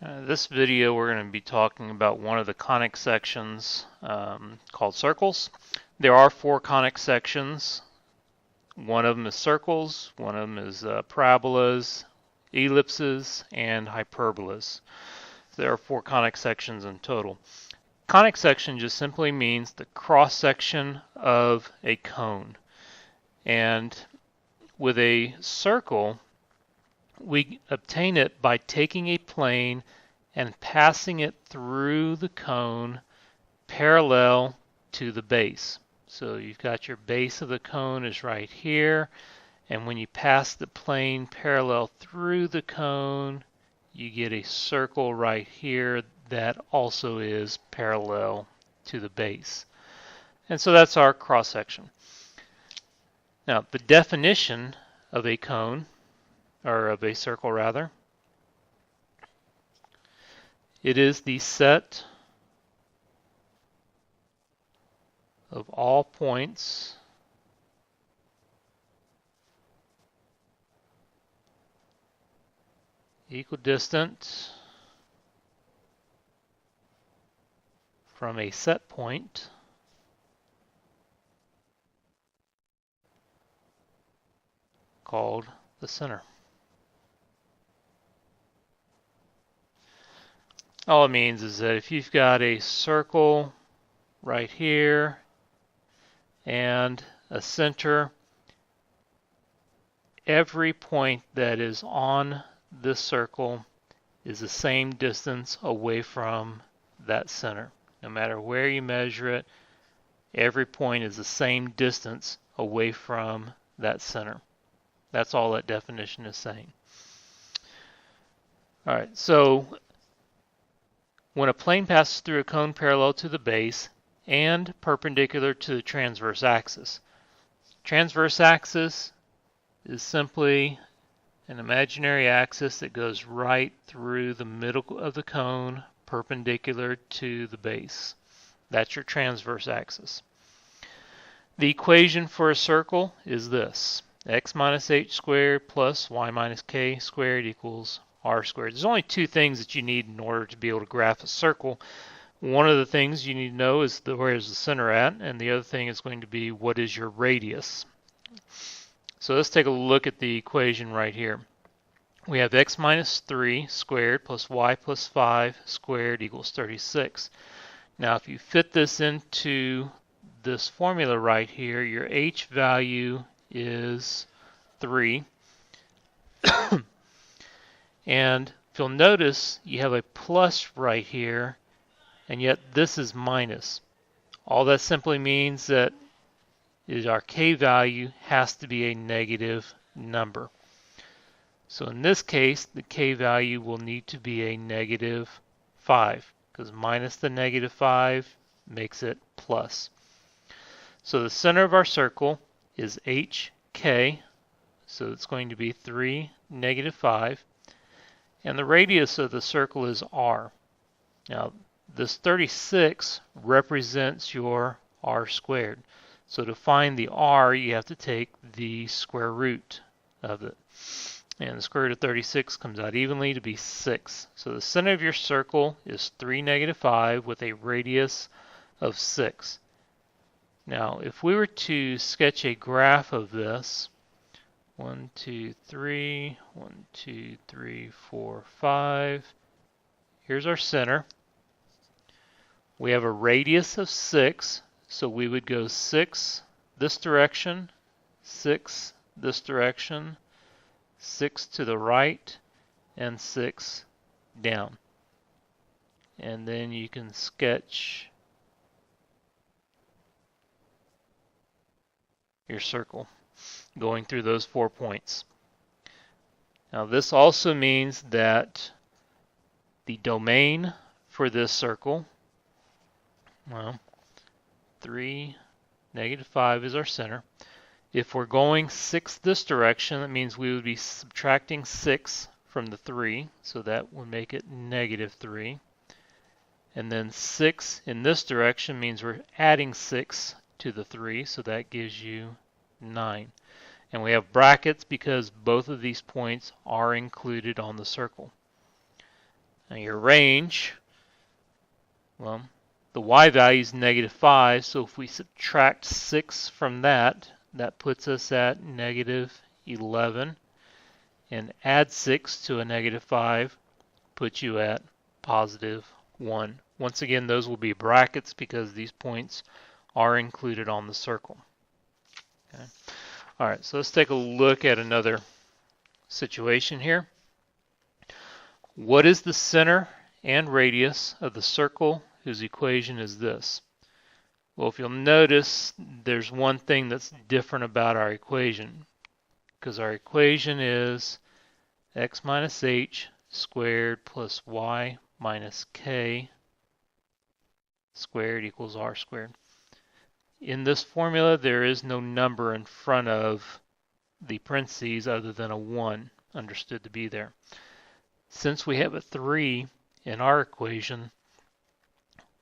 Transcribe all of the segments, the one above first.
This video we're going to be talking about one of the conic sections called circles. There are four conic sections. One of them is circles, one of them is parabolas, ellipses, and hyperbolas. There are four conic sections in total. Conic section just simply means the cross section of a cone. And with a circle, we obtain it by taking a plane and passing it through the cone parallel to the base. So you've got your base of the cone is right here, and when you pass the plane parallel through the cone, you get a circle right here that also is parallel to the base. And so that's our cross section. Now, the definition of a cone, or of a circle rather, it is the set of all points equidistant from a set point called the center. All it means is that if you've got a circle right here and a center, every point that is on this circle is the same distance away from that center. No matter where you measure it, every point is the same distance away from that center. That's all that definition is saying. All right, so when a plane passes through a cone parallel to the base and perpendicular to the transverse axis. Transverse axis is simply an imaginary axis that goes right through the middle of the cone perpendicular to the base. That's your transverse axis. The equation for a circle is this: x minus h squared plus y minus k squared equals r squared. There's only two things that you need in order to be able to graph a circle. One of the things you need to know is where is the center at, and the other thing is going to be what is your radius. So let's take a look at the equation right here. We have x minus 3 squared plus y plus 5 squared equals 36. Now if you fit this into this formula right here, your h value is 3. And if you'll notice, you have a plus right here, and yet this is minus. All that simply means that is our k value has to be a negative number. So in this case, the k value will need to be a negative 5, because minus the negative 5 makes it plus. So the center of our circle is hk, so it's going to be 3, negative 5. And the radius of the circle is r. Now, this 36 represents your r squared. So to find the r, you have to take the square root of it. And the square root of 36 comes out evenly to be 6. So the center of your circle is 3, negative 5 with a radius of 6. Now, if we were to sketch a graph of this, 1, 2, 3, 1, 2, 3, 4, 5. Here's our center. We have a radius of 6, so we would go 6 this direction, 6 this direction, 6 to the right, and 6 down. And then you can sketch your circle going through those 4 points. Now this also means that the domain for this circle, well, 3, negative 5 is our center. If we're going 6 this direction, that means we would be subtracting 6 from the 3, so that would make it negative 3. And then 6 in this direction means we're adding 6 to the 3, so that gives you 9. And we have brackets because both of these points are included on the circle. Now your range, well, the y value is -5, so if we subtract 6 from that, that puts us at -11, and add 6 to a -5 puts you at +1. Once again, those will be brackets because these points are included on the circle. Okay. All right, so let's take a look at another situation here. What is the center and radius of the circle whose equation is this? Well, if you'll notice, there's one thing that's different about our equation, because our equation is x minus h squared plus y minus k squared equals r squared. In this formula, there is no number in front of the parentheses other than a 1 understood to be there. Since we have a 3 in our equation,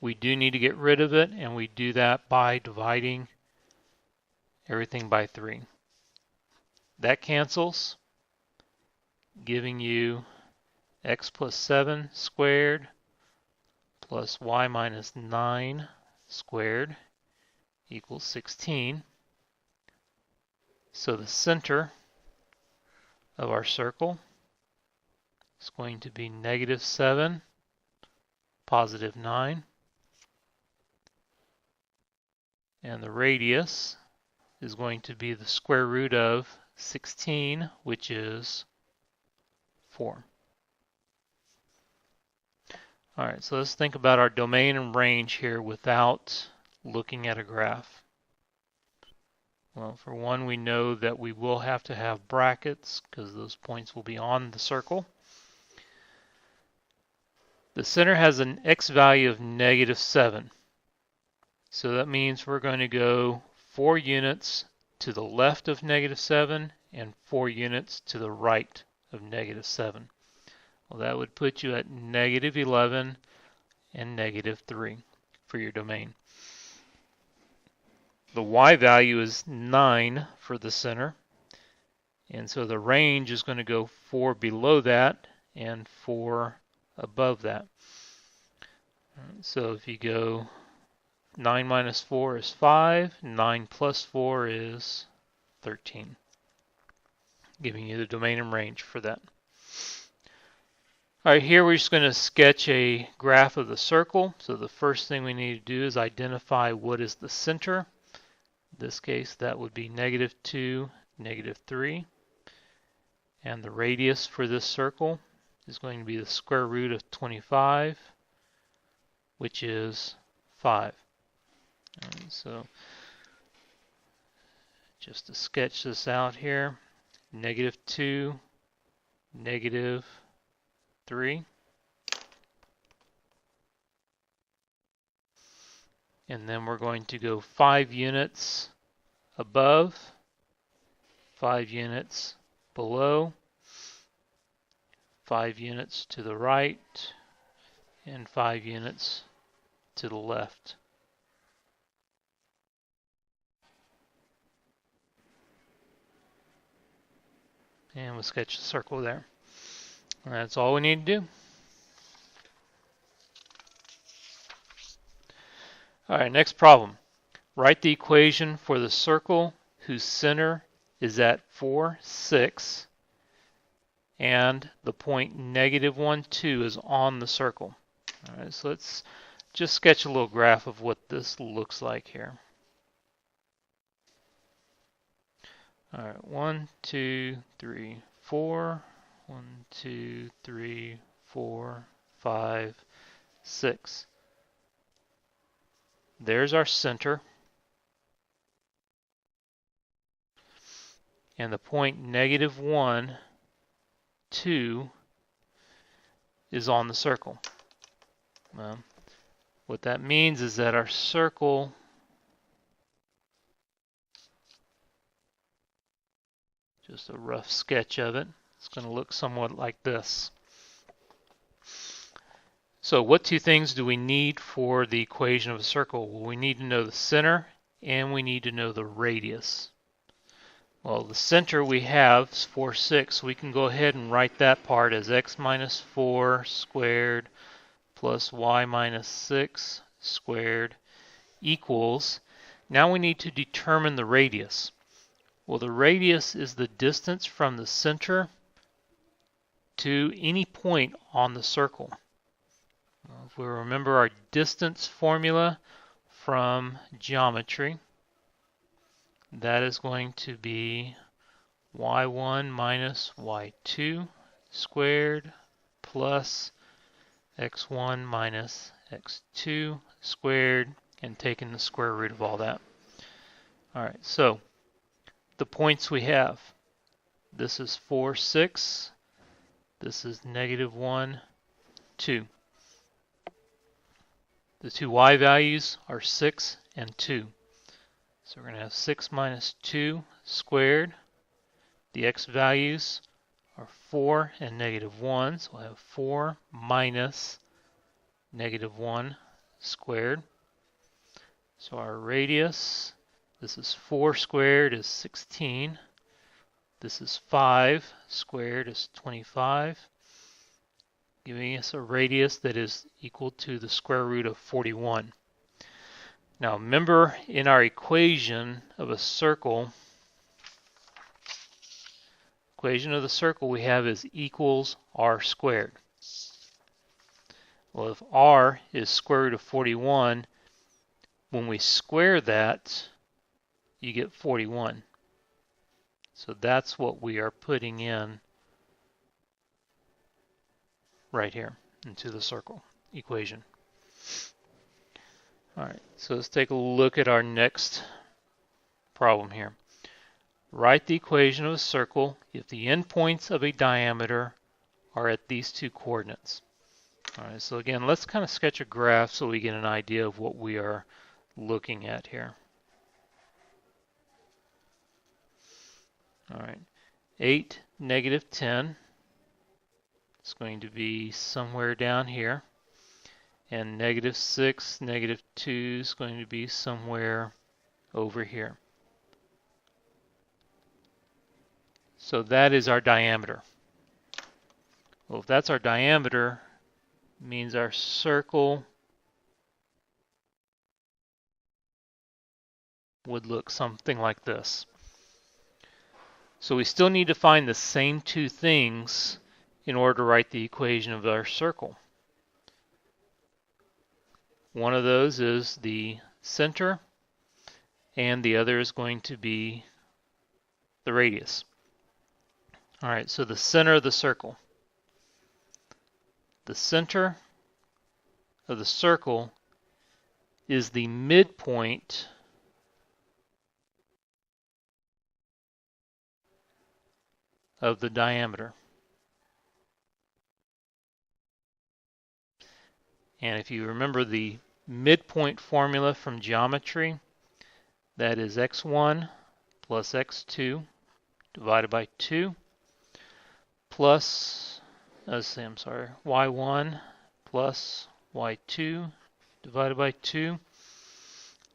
we do need to get rid of it, and we do that by dividing everything by 3. That cancels, giving you x plus 7 squared plus y minus 9 squared equals 16. So the center of our circle is going to be -7, +9. And the radius is going to be the square root of 16, which is 4. All right, so let's think about our domain and range here without looking at a graph. Well, for one, we know that we will have to have brackets because those points will be on the circle. The center has an x value of -7. So that means we're going to go 4 units to the left of -7 and 4 units to the right of -7. Well, that would put you at -11 and -3 for your domain. The y value is 9 for the center, and so the range is going to go 4 below that and 4 above that. So if you go 9 minus 4 is 5, 9 plus 4 is 13, giving you the domain and range for that. All right, here we're just going to sketch a graph of the circle. So the first thing we need to do is identify what is the center. In this case, that would be -2, -3. And the radius for this circle is going to be the square root of 25, which is 5. And so just to sketch this out here, -2, -3. And then we're going to go 5 units above, 5 units below, 5 units to the right, and 5 units to the left. And we'll sketch the circle there. And that's all we need to do. All right, next problem. Write the equation for the circle whose center is at 4, 6, and the point -1, 2 is on the circle. All right, so let's just sketch a little graph of what this looks like here. All right, 1, 2, 3, 4. 1, 2, 3, 4, 5, 6. There's our center. And the point -1, 2 is on the circle. What that means is that our circle just a rough sketch of it. It's going to look somewhat like this. So what two things do we need for the equation of a circle? Well, we need to know the center and we need to know the radius. Well, the center we have is 4, 6. So we can go ahead and write that part as x minus 4 squared plus y minus 6 squared equals. Now we need to determine the radius. Well, the radius is the distance from the center to any point on the circle. If we remember our distance formula from geometry, that is going to be y1 minus y2 squared plus x1 minus x2 squared, and taking the square root of all that. All right, so the points we have, this is 4, 6, this is -1, 2. The two y values are 6 and 2. So we're going to have 6 minus 2 squared. The x values are 4 and -1, so we'll have 4 minus -1 squared. So our radius, this is 4 squared is 16. This is 5 squared is 25, giving us a radius that is equal to the square root of 41. Now remember, in our equation of a circle, equation of the circle we have is equals r squared. Well, if r is square root of 41, when we square that, you get 41. So that's what we are putting in right here into the circle equation. All right, so let's take a look at our next problem here. Write the equation of a circle if the endpoints of a diameter are at these two coordinates. All right, so again, let's kind of sketch a graph so we get an idea of what we are looking at here. All right, 8, -10. It's going to be somewhere down here. And -6, -2 is going to be somewhere over here. So that is our diameter. Well, if that's our diameter, it means our circle would look something like this. So we still need to find the same two things in order to write the equation of our circle. One of those is the center, and the other is going to be the radius. All right, so the center of the circle. The center of the circle is the midpoint of the diameter. And if you remember the midpoint formula from geometry, that is x1 plus x2 divided by 2 plus, y1 plus y2 divided by 2.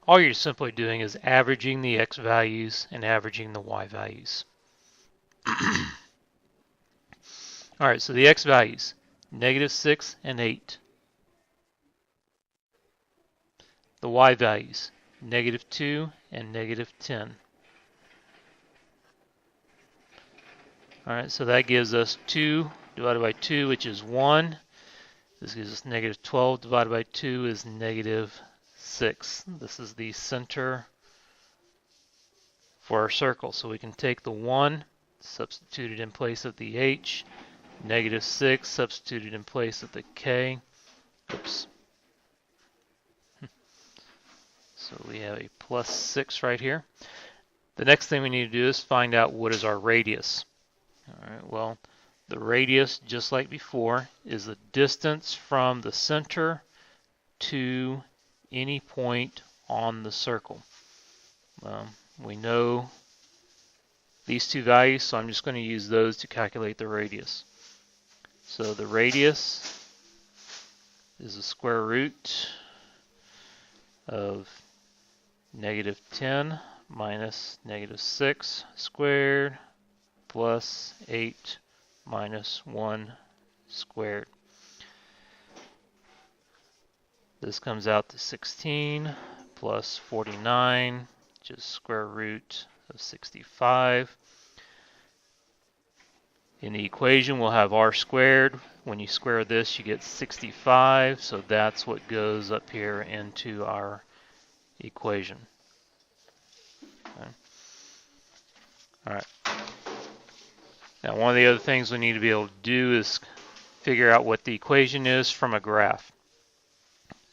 All you're simply doing is averaging the x values and averaging the y values. All right, so the x values, -6 and 8. The y values, -2 and -10. All right, so that gives us 2 divided by 2, which is 1. This gives us -12 divided by 2 is -6. This is the center for our circle. So we can take the 1, substitute it in place of the h, -6, substitute it in place of the k. Oops. So we have a +6 right here. The next thing we need to do is find out what is our radius. All right, well, the radius, just like before, is the distance from the center to any point on the circle. We know these two values, so I'm just going to use those to calculate the radius. So the radius is the square root of -10 minus negative 6 squared plus 8 minus 1 squared. This comes out to 16 plus 49, which is square root of 65. In the equation, we'll have r squared. When you square this, you get 65, so that's what goes up here into our equation. Okay. All right. Now, one of the other things we need to be able to do is figure out what the equation is from a graph.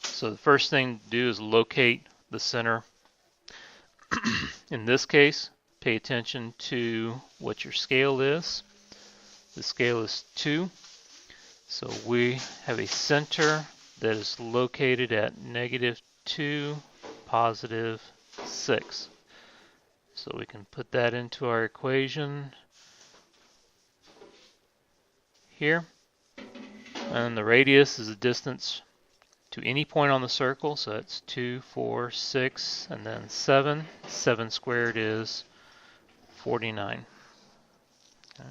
So the first thing to do is locate the center. In this case, pay attention to what your scale is. The scale is 2. So we have a center that is located at -2, +6. So we can put that into our equation here. And the radius is the distance to any point on the circle, so that's 2, 4, 6, and then 7. 7 squared is 49. Okay.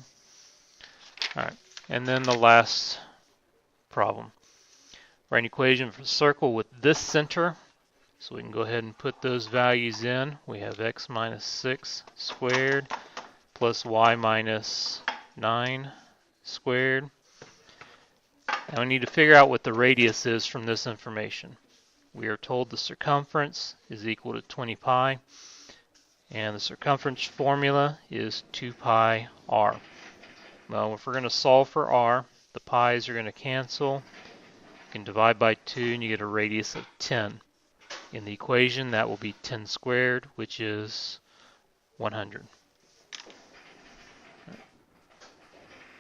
All right, and then the last problem. Write an equation for a circle with this center, so we can go ahead and put those values in. We have x minus 6 squared plus y minus 9 squared. Now we need to figure out what the radius is from this information. We are told the circumference is equal to 20 pi, and the circumference formula is 2 pi r. Well, if we're going to solve for r, the pi's are going to cancel. You can divide by 2 and you get a radius of 10. In the equation, that will be 10 squared, which is 100.